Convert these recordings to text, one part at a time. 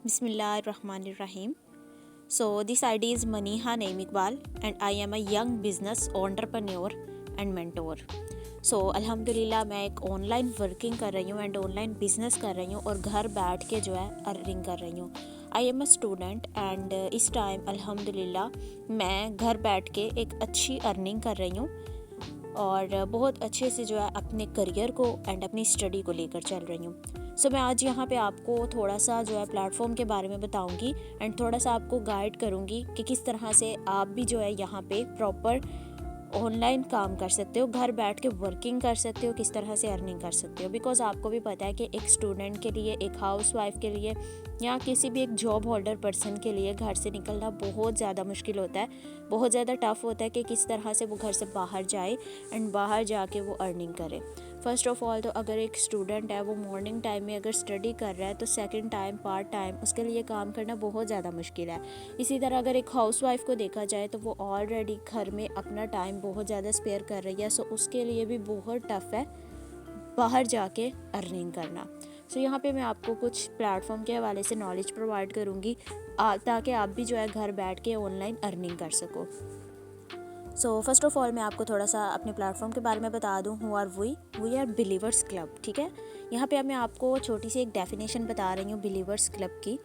Bismillahirrahmanirrahim. So, this ID is Maniha Naim Iqbal, and I am a young business entrepreneur and mentor. सो अल्हम्दुलिल्लाह मैं एक online working कर रही हूँ and online business कर रही हूँ और घर बैठ के जो है अर्निंग कर रही हूँ। I am a student and इस टाइम अल्हम्दुलिल्लाह मैं घर बैठ के एक अच्छी अर्निंग कर रही हूँ और बहुत अच्छे से जो है अपने करियर को एंड अपनी स्टडी को लेकर चल रही हूँ। सो मैं आज यहाँ पे आपको थोड़ा सा जो है प्लेटफॉर्म के बारे में बताऊँगी एंड थोड़ा सा आपको गाइड करूँगी कि किस तरह से आप भी जो है यहाँ पे प्रॉपर ऑनलाइन काम कर सकते हो, घर बैठ के वर्किंग कर सकते हो, किस तरह से अर्निंग कर सकते हो। बिकॉज आपको भी पता है कि एक स्टूडेंट के लिए, एक हाउस वाइफ के लिए या किसी भी एक जॉब होल्डर पर्सन के लिए घर से निकलना बहुत ज़्यादा मुश्किल होता है, बहुत ज़्यादा टफ होता है कि किस तरह से वो घर से बाहर जाए एंड बाहर जाके वो अर्निंग करे। फ़र्स्ट ऑफ़ ऑल तो अगर एक स्टूडेंट है वो मॉर्निंग टाइम में अगर स्टडी कर रहा है तो सेकंड टाइम पार्ट टाइम उसके लिए काम करना बहुत ज़्यादा मुश्किल है। इसी तरह अगर एक हाउसवाइफ को देखा जाए तो वो ऑलरेडी घर में अपना टाइम बहुत ज़्यादा स्पेयर कर रही है, सो उसके लिए भी बहुत टफ है बाहर जाके अर्निंग करना। सो यहाँ पे मैं आपको कुछ प्लेटफॉर्म के हवाले से नॉलेज प्रोवाइड करूँगी ताकि आप भी जो है घर बैठ के ऑनलाइन अर्निंग कर सको। सो फर्स्ट ऑफ ऑल मैं आपको थोड़ा सा अपने प्लेटफॉर्म के बारे में बता दूँ। Who are we are believers club. ठीक है, यहाँ पे मैं आपको छोटी सी एक डेफिनेशन बता रही हूँ बिलीवर्स क्लब की।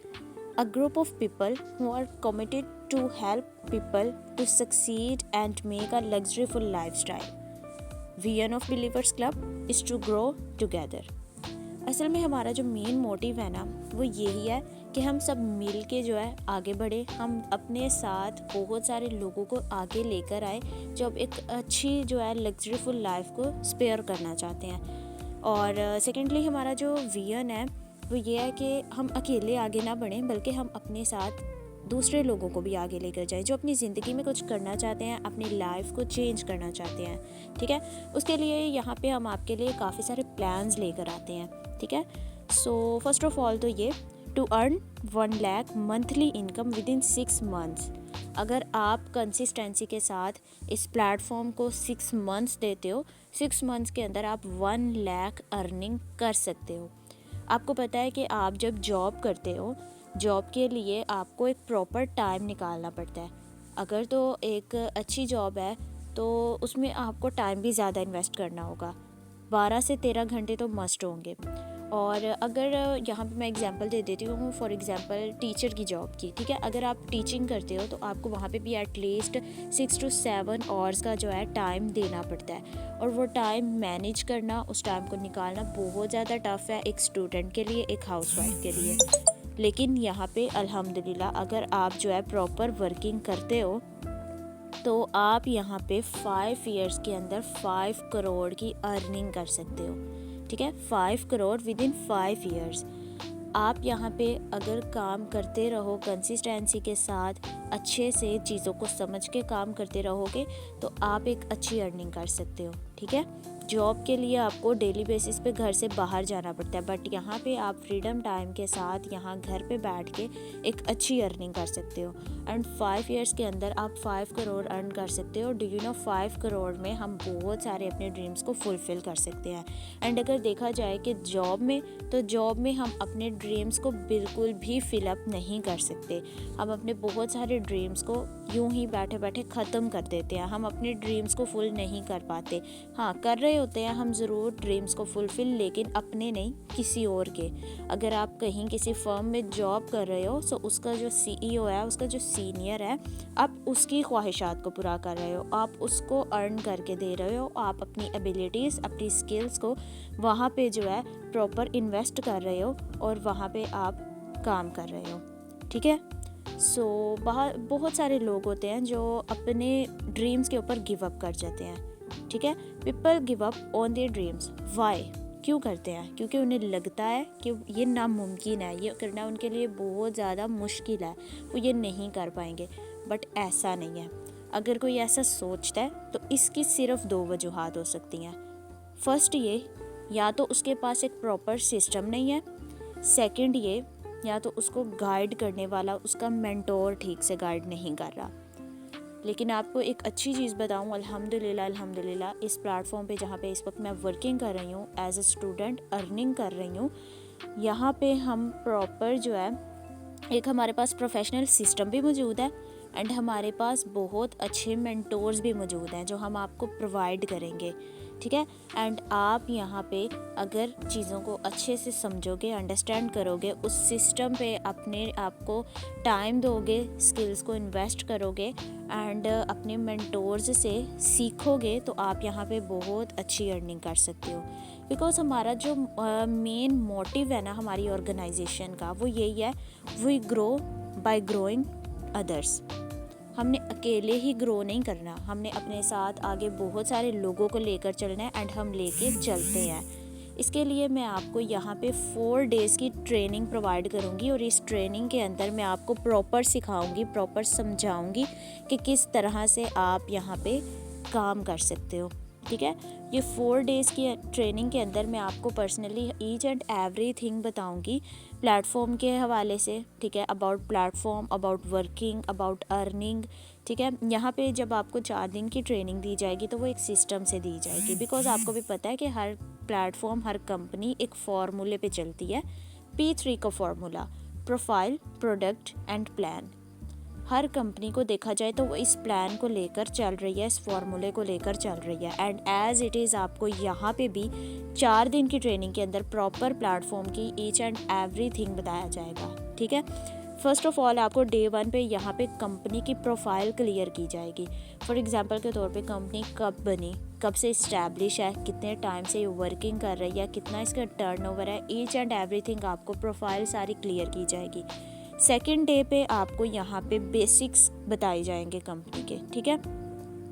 A group of people who are committed to help people to succeed and make a luxuryful lifestyle. Vision of believers club is to grow together. असल में हमारा जो मेन मोटिव है ना वो यही है कि हम सब मिल के जो है आगे बढ़े, हम अपने साथ बहुत सारे लोगों को आगे लेकर आए जो अब एक अच्छी जो है लग्जरीफुल लाइफ को स्पेयर करना चाहते हैं। और सेकेंडली हमारा जो विजन है वो ये है कि हम अकेले आगे ना बढ़ें बल्कि हम अपने साथ दूसरे लोगों को भी आगे लेकर जाएं जो अपनी ज़िंदगी में कुछ करना चाहते हैं, अपनी लाइफ को चेंज करना चाहते हैं। ठीक है, उसके लिए यहाँ पे हम आपके लिए काफ़ी सारे प्लान्स लेकर आते हैं। ठीक है, सो फर्स्ट ऑफ ऑल तो ये to earn 1 lakh monthly income within 6 months. अगर आप कंसिस्टेंसी के साथ इस प्लेटफॉर्म को 6 मंथ्स देते हो, 6 मंथ्स के अंदर आप 1 लाख अर्निंग कर सकते हो। आपको पता है कि आप जब जॉब करते हो, जॉब के लिए आपको एक प्रॉपर टाइम निकालना पड़ता है। अगर तो एक अच्छी जॉब है तो उसमें आपको टाइम भी ज़्यादा इन्वेस्ट करना होगा, 12 से 13 घंटे तो मस्ट होंगे। और अगर यहाँ पे मैं एग्जांपल दे देती हूँ, फॉर एग्जांपल टीचर की जॉब की। ठीक है, अगर आप टीचिंग करते हो तो आपको वहाँ पे भी एटलीस्ट 6 to 7 आवर्स का जो है टाइम देना पड़ता है और वो टाइम मैनेज करना, उस टाइम को निकालना बहुत ज़्यादा टफ है एक स्टूडेंट के लिए, एक हाउसवाइफ के लिए। लेकिन यहाँ पे अल्हम्दुलिल्लाह अगर आप जो है प्रॉपर वर्किंग करते हो तो आप यहाँ पे 5 इयर्स के अंदर 5 करोड़ की अर्निंग कर सकते हो। ठीक है, 5 करोड़ विद इन 5 इयर्स। आप यहाँ पे अगर काम करते रहो कंसिस्टेंसी के साथ, अच्छे से चीज़ों को समझ के काम करते रहोगे तो आप एक अच्छी अर्निंग कर सकते हो। ठीक है, जॉब के लिए आपको डेली बेसिस पे घर से बाहर जाना पड़ता है, बट यहाँ पे आप फ्रीडम टाइम के साथ यहाँ घर पे बैठ के एक अच्छी अर्निंग कर सकते हो एंड 5 इयर्स के अंदर आप 5 करोड़ अर्न कर सकते हो। डू यू नो 5 करोड़ में हम बहुत सारे अपने ड्रीम्स को फुलफ़िल कर सकते हैं। एंड अगर देखा जाए कि जॉब में, तो जॉब में हम अपने ड्रीम्स को बिल्कुल भी फिलअप नहीं कर सकते। हम अपने बहुत सारे ड्रीम्स को यूं ही बैठे बैठे ख़त्म कर देते हैं, हम अपने ड्रीम्स को फुल नहीं कर पाते। हाँ, कर रहे होते हैं हम ज़रूर ड्रीम्स को फुलफ़िल, लेकिन अपने नहीं, किसी और के। अगर आप कहीं किसी फर्म में जॉब कर रहे हो तो उसका जो सीईओ है, उसका जो सीनियर है, आप उसकी ख्वाहिशात को पूरा कर रहे हो, आप उसको अर्न करके दे रहे हो, आप अपनी एबिलिटीज़, अपनी स्किल्स को वहाँ पे जो है प्रॉपर इन्वेस्ट कर रहे हो और वहाँ पे आप काम कर रहे हो। ठीक है, सो बाहर बहुत सारे लोग होते हैं जो अपने ड्रीम्स के ऊपर गिव अप कर जाते हैं। ठीक है, people give up on their dreams. Why? क्यों करते हैं? क्योंकि उन्हें लगता है कि ये नामुमकिन है, ये करना उनके लिए बहुत ज़्यादा मुश्किल है, वो ये नहीं कर पाएंगे। बट ऐसा नहीं है। अगर कोई ऐसा सोचता है तो इसकी सिर्फ 2 वजूहात हो सकती हैं। फर्स्ट ये, या तो उसके पास एक प्रॉपर सिस्टम नहीं है। सेकंड ये, या तो उसको गाइड करने वाला उसका मेंटोर ठीक से गाइड नहीं कर रहा। लेकिन आपको एक अच्छी चीज़ बताऊं, अल्हम्दुलिल्लाह इस प्लेटफॉर्म पे जहाँ पे इस वक्त मैं वर्किंग कर रही हूँ, एज अ स्टूडेंट अर्निंग कर रही हूँ, यहाँ पे हम प्रॉपर जो है एक हमारे पास प्रोफेशनल सिस्टम भी मौजूद है एंड हमारे पास बहुत अच्छे मेंटोर्स भी मौजूद हैं जो हम आपको प्रोवाइड करेंगे, ठीक है। एंड आप यहाँ पे अगर चीज़ों को अच्छे से समझोगे, अंडरस्टैंड करोगे, उस सिस्टम पे अपने आप को टाइम दोगे, स्किल्स को इन्वेस्ट करोगे एंड अपने मेंटोर्स से सीखोगे, तो आप यहाँ पे बहुत अच्छी अर्निंग कर सकते हो। बिकॉज हमारा जो मेन मोटिव है ना हमारी ऑर्गेनाइजेशन का, वो यही है, we grow by growing others. हमने अकेले ही ग्रो नहीं करना, हमने अपने साथ आगे बहुत सारे लोगों को लेकर चलना है एंड हम लेके चलते हैं। इसके लिए मैं आपको यहाँ पे 4 डेज़ की ट्रेनिंग प्रोवाइड करूँगी और इस ट्रेनिंग के अंदर मैं आपको प्रॉपर सिखाऊंगी, प्रॉपर समझाऊंगी कि किस तरह से आप यहाँ पे काम कर सकते हो, ठीक है। ये 4 डेज़ की ट्रेनिंग के अंदर मैं आपको पर्सनली ईच एंड एवरीथिंग बताऊंगी प्लेटफॉर्म के हवाले से, ठीक है, about platform, about working, about earning, ठीक है। यहाँ पे जब आपको 4 दिन की ट्रेनिंग दी जाएगी तो वो एक सिस्टम से दी जाएगी, बिकॉज आपको भी पता है कि हर प्लेटफॉर्म, हर कंपनी एक फार्मूले पे चलती है, P3 का formula, profile, product and plan. Her company को देखा जाए तो वो इस प्लान को लेकर चल रही है, इस फॉर्मूले को लेकर चल रही है एंड एज इट इज़ आपको यहाँ पे भी 4 दिन की ट्रेनिंग के अंदर प्रॉपर प्लेटफॉर्म की ईच एंड एवरीथिंग बताया जाएगा, ठीक है। फर्स्ट ऑफ ऑल आपको डे 1 पे यहाँ पे कंपनी की प्रोफाइल क्लियर की जाएगी। फॉर एग्जांपल के तौर पे कंपनी कब बनी, कब से इस्टेब्लिश है, कितने टाइम से ये वर्किंग कर रही है, कितना इसका टर्नओवर है, ईच एंड एवरीथिंग आपको प्रोफाइल सारी क्लियर की जाएगी। सेकेंड डे पे आपको यहाँ पे बेसिक्स बताए जाएंगे कंपनी के, ठीक है,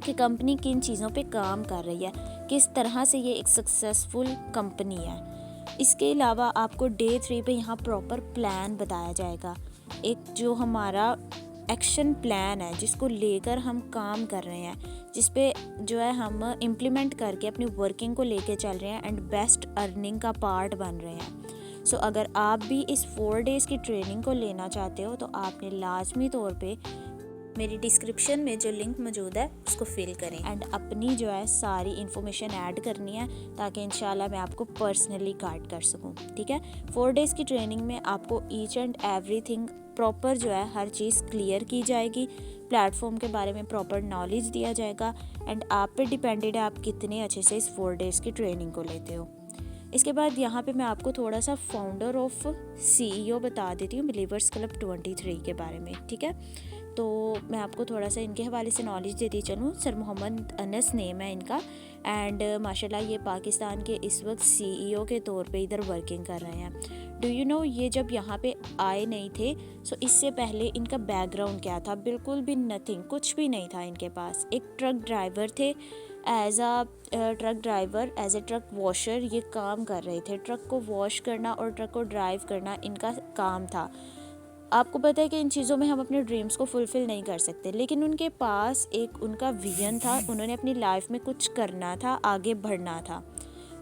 कि कंपनी किन चीज़ों पे काम कर रही है, किस तरह से ये एक सक्सेसफुल कंपनी है। इसके अलावा आपको डे 3 पे यहाँ प्रॉपर प्लान बताया जाएगा, एक जो हमारा एक्शन प्लान है जिसको लेकर हम काम कर रहे हैं, जिस पे जो है हम इम्प्लीमेंट करके अपनी वर्किंग को लेके चल रहे हैं एंड बेस्ट अर्निंग का पार्ट बन रहे हैं। सो अगर आप भी इस 4 डेज़ की ट्रेनिंग को लेना चाहते हो तो आपने लाजमी तौर पे मेरी डिस्क्रिप्शन में जो लिंक मौजूद है उसको फिल करें एंड अपनी जो है सारी इन्फॉर्मेशन ऐड करनी है ताकि इंशाल्लाह मैं आपको पर्सनली गाइड कर सकूं, ठीक है। 4 डेज़ की ट्रेनिंग में आपको ईच एंड एवरीथिंग प्रॉपर जो है हर चीज़ क्लियर की जाएगी, प्लेटफॉर्म के बारे में प्रॉपर नॉलेज दिया जाएगा एंड आप पे डिपेंडेड है आप कितने अच्छे से इस 4 डेज़ की ट्रेनिंग को लेते हो। इसके बाद यहाँ पे मैं आपको थोड़ा सा फाउंडर ऑफ CEO बता देती हूँ, बिलीवर्स क्लब 23 के बारे में, ठीक है। तो मैं आपको थोड़ा सा इनके हवाले से नॉलेज देती चलूँ। सर मोहम्मद अनस नेम है इनका एंड माशाल्लाह ये पाकिस्तान के इस वक्त CEO के तौर पे इधर वर्किंग कर रहे हैं। डू यू नो ये जब यहाँ पे आए नहीं थे, सो इससे पहले इनका बैकग्राउंड क्या था? बिल्कुल भी नथिंग, कुछ भी नहीं था इनके पास। एक ट्रक ड्राइवर थे, as a truck driver, as a truck washer ये काम कर रहे थे। ट्रक को वॉश करना और ट्रक को ड्राइव करना इनका काम था। आपको पता है कि इन चीज़ों में हम अपने ड्रीम्स को फुलफ़िल नहीं कर सकते, लेकिन उनके पास एक उनका विजन था, उन्होंने अपनी लाइफ में कुछ करना था, आगे बढ़ना था।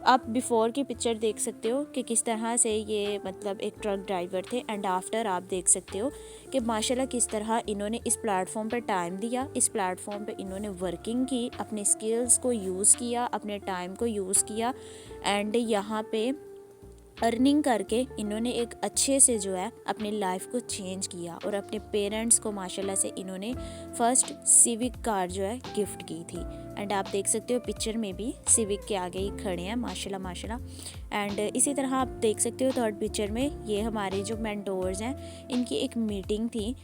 आप बिफ़ोर की पिक्चर देख सकते हो कि किस तरह से ये मतलब एक ट्रक ड्राइवर थे एंड आफ्टर आप देख सकते हो कि माशाल्लाह किस तरह इन्होंने इस प्लेटफॉर्म पर टाइम दिया, इस प्लेटफॉर्म पे इन्होंने वर्किंग की, अपने स्किल्स को यूज़ किया, अपने टाइम को यूज़ किया एंड यहाँ पे अर्निंग करके इन्होंने एक अच्छे से जो है अपनी लाइफ को चेंज किया और अपने पेरेंट्स को माशाल्लाह से इन्होंने फर्स्ट सिविक कार जो है गिफ्ट की थी एंड आप देख सकते हो पिक्चर में भी सिविक के आगे ही खड़े हैं माशाल्लाह माशाल्लाह। एंड इसी तरह आप देख सकते हो थर्ड पिक्चर में ये हमारे जो मेंटोर्स हैं, इनकी एक मीटिंग थी,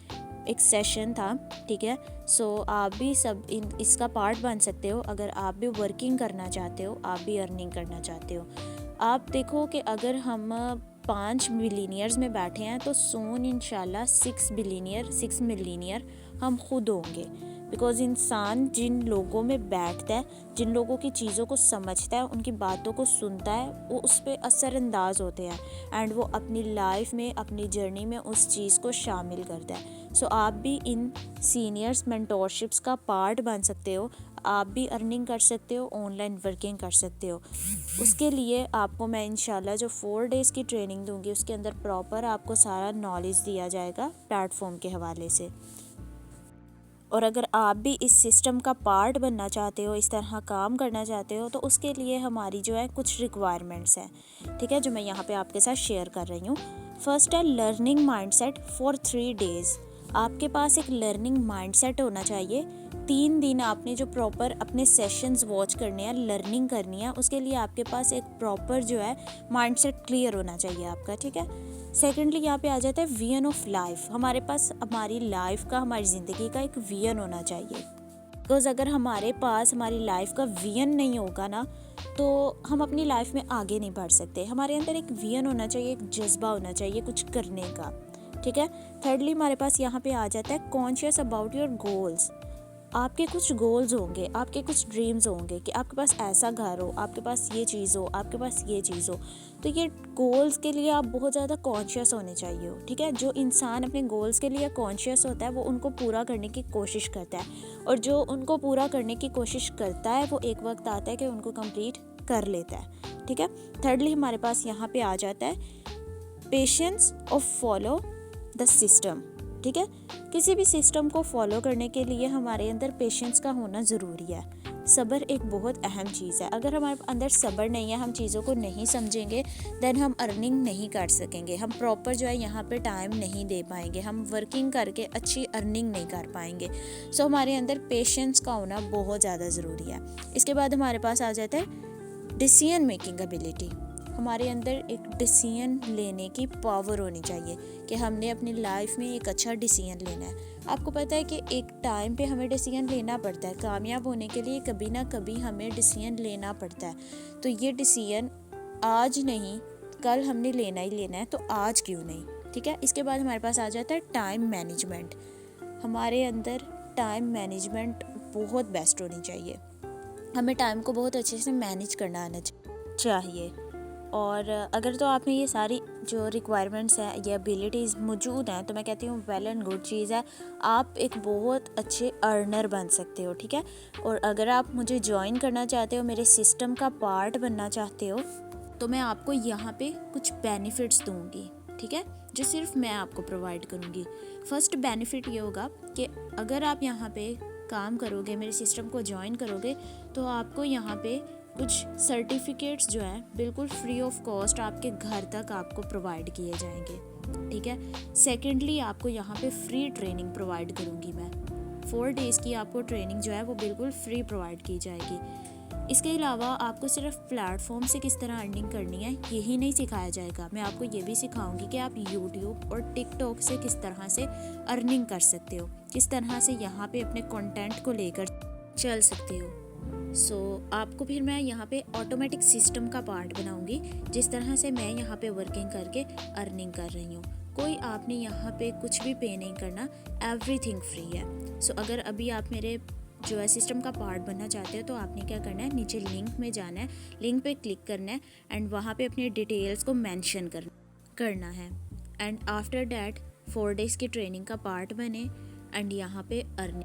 एक सेशन था, ठीक है। सो आप भी सब इसका पार्ट बन सकते हो अगर आप भी वर्किंग करना चाहते हो, आप भी अर्निंग करना चाहते हो। आप देखो कि अगर हम 5 बिलीनियर्स में बैठे हैं तो सून इंशाल्लाह 6 मिलीनियर हम खुद होंगे। बिकॉज़ इंसान जिन लोगों में बैठता है, जिन लोगों की चीज़ों को समझता है, उनकी बातों को सुनता है, वो उस पर असरअंदाज होते हैं एंड वो अपनी लाइफ में, अपनी जर्नी में उस चीज़ को शामिल करता है। सो आप भी इन सीनियर्स मेंटोरशिप्स का पार्ट बन सकते हो, आप भी अर्निंग कर सकते हो, ऑनलाइन वर्किंग कर सकते हो। उसके लिए आपको मैं इंशाल्लाह जो 4 डेज़ की ट्रेनिंग दूंगी उसके अंदर प्रॉपर आपको सारा नॉलेज दिया जाएगा प्लेटफॉर्म के हवाले से। और अगर आप भी इस सिस्टम का पार्ट बनना चाहते हो, इस तरह काम करना चाहते हो, तो उसके लिए हमारी जो है कुछ रिक्वायरमेंट्स हैं, ठीक है, जो मैं यहाँ पे आपके साथ शेयर कर रही हूँ। फर्स्ट है लर्निंग माइंडसेट फॉर 3 डेज़। आपके पास एक लर्निंग माइंडसेट होना चाहिए। 3 दिन आपने जो प्रॉपर अपने सेशंस वॉच करने हैं, लर्निंग करनी है, उसके लिए आपके पास एक प्रॉपर जो है माइंडसेट क्लियर होना चाहिए आपका, ठीक है। सेकेंडली यहाँ पे आ जाता है विजन ऑफ लाइफ। हमारे पास हमारी लाइफ का, हमारी ज़िंदगी का एक विजन होना चाहिए। बिकॉज़ अगर हमारे पास हमारी लाइफ का विजन नहीं होगा ना, तो हम अपनी लाइफ में आगे नहीं बढ़ सकते। हमारे अंदर एक विजन होना चाहिए, एक जज्बा होना चाहिए कुछ करने का, ठीक है। थर्डली हमारे पास यहाँ पे आ जाता है कॉन्शियस अबाउट योर गोल्स। आपके कुछ गोल्स होंगे, आपके कुछ ड्रीम्स होंगे कि आपके पास ऐसा घर हो, आपके पास ये चीज़ हो, आपके पास ये चीज़ हो। तो ये गोल्स के लिए आप बहुत ज़्यादा कॉन्शियस होने चाहिए हो, ठीक है। जो इंसान अपने गोल्स के लिए कॉन्शियस होता है वो उनको पूरा करने की कोशिश करता है, और जो उनको पूरा करने की कोशिश करता है वो एक वक्त आता है कि उनको कंप्लीट कर लेता है, ठीक है। थर्डली हमारे पास यहाँ पे आ जाता है patience of follow the system, ठीक है। किसी भी सिस्टम को फॉलो करने के लिए हमारे अंदर पेशेंस का होना ज़रूरी है। सब्र एक बहुत अहम चीज़ है। अगर हमारे अंदर सब्र नहीं है, हम चीज़ों को नहीं समझेंगे, देन हम अर्निंग नहीं कर सकेंगे। हम प्रॉपर जो है यहाँ पे टाइम नहीं दे पाएंगे, हम वर्किंग करके अच्छी अर्निंग नहीं कर पाएंगे। सो हमारे अंदर पेशेंस का होना बहुत ज़्यादा ज़रूरी है। इसके बाद हमारे पास आ जाता है डिसीजन मेकिंग एबिलिटी। हमारे अंदर एक डिसीजन लेने की पावर होनी चाहिए कि हमने अपनी लाइफ में एक अच्छा डिसीजन लेना है। आपको पता है कि एक टाइम पे हमें डिसीजन लेना पड़ता है। कामयाब होने के लिए कभी ना कभी हमें डिसीजन लेना पड़ता है। तो ये डिसीजन आज नहीं, कल हमने लेना ही लेना है, तो आज क्यों नहीं, ठीक है। इसके बाद हमारे पास आ जाता है टाइम मैनेजमेंट। हमारे अंदर टाइम मैनेजमेंट बहुत बेस्ट होनी चाहिए। हमें टाइम को बहुत अच्छे से मैनेज करना आना चाहिए। और अगर तो आप में ये सारी जो रिक्वायरमेंट्स हैं, ये एबिलिटीज़ मौजूद हैं, तो मैं कहती हूँ वेल एंड गुड चीज़ है। आप एक बहुत अच्छे अर्नर बन सकते हो, ठीक है। और अगर आप मुझे ज्वाइन करना चाहते हो, मेरे सिस्टम का पार्ट बनना चाहते हो, तो मैं आपको यहाँ पे कुछ बेनिफिट्स दूँगी, ठीक है, जो सिर्फ मैं आपको प्रोवाइड करूँगी। फर्स्ट बेनिफिट ये होगा कि अगर आप यहाँ पे काम करोगे, मेरे सिस्टम को ज्वाइन करोगे, तो आपको यहाँ पे कुछ सर्टिफिकेट्स जो हैं बिल्कुल फ्री ऑफ कॉस्ट आपके घर तक आपको प्रोवाइड किए जाएंगे, ठीक है। सेकेंडली आपको यहाँ पे फ्री ट्रेनिंग प्रोवाइड करूँगी मैं। 4 डेज़ की आपको ट्रेनिंग जो है वो बिल्कुल फ्री प्रोवाइड की जाएगी। इसके अलावा आपको सिर्फ प्लेटफॉर्म से किस तरह अर्निंग करनी है यही नहीं सिखाया जाएगा, मैं आपको ये भी सिखाऊंगी कि आप यूट्यूब और टिकटॉक से किस तरह से अर्निंग कर सकते हो, किस तरह से यहाँ पे अपने कंटेंट को लेकर चल सकते हो। आपको फिर मैं यहाँ पे ऑटोमेटिक सिस्टम का पार्ट बनाऊंगी, जिस तरह से मैं यहाँ पे वर्किंग करके अर्निंग कर रही हूँ। कोई आपने यहाँ पे कुछ भी पे नहीं करना, एवरीथिंग फ्री है। अगर अभी आप मेरे जो है सिस्टम का पार्ट बनना चाहते हो, तो आपने क्या करना है, नीचे लिंक में जाना है, लिंक पे क्लिक करना है एंड वहाँ पे अपने डिटेल्स को मेंशन करना है। एंड आफ्टर डैट 4 डेज़ की ट्रेनिंग का पार्ट बने एंड यहाँ पे अर्निंग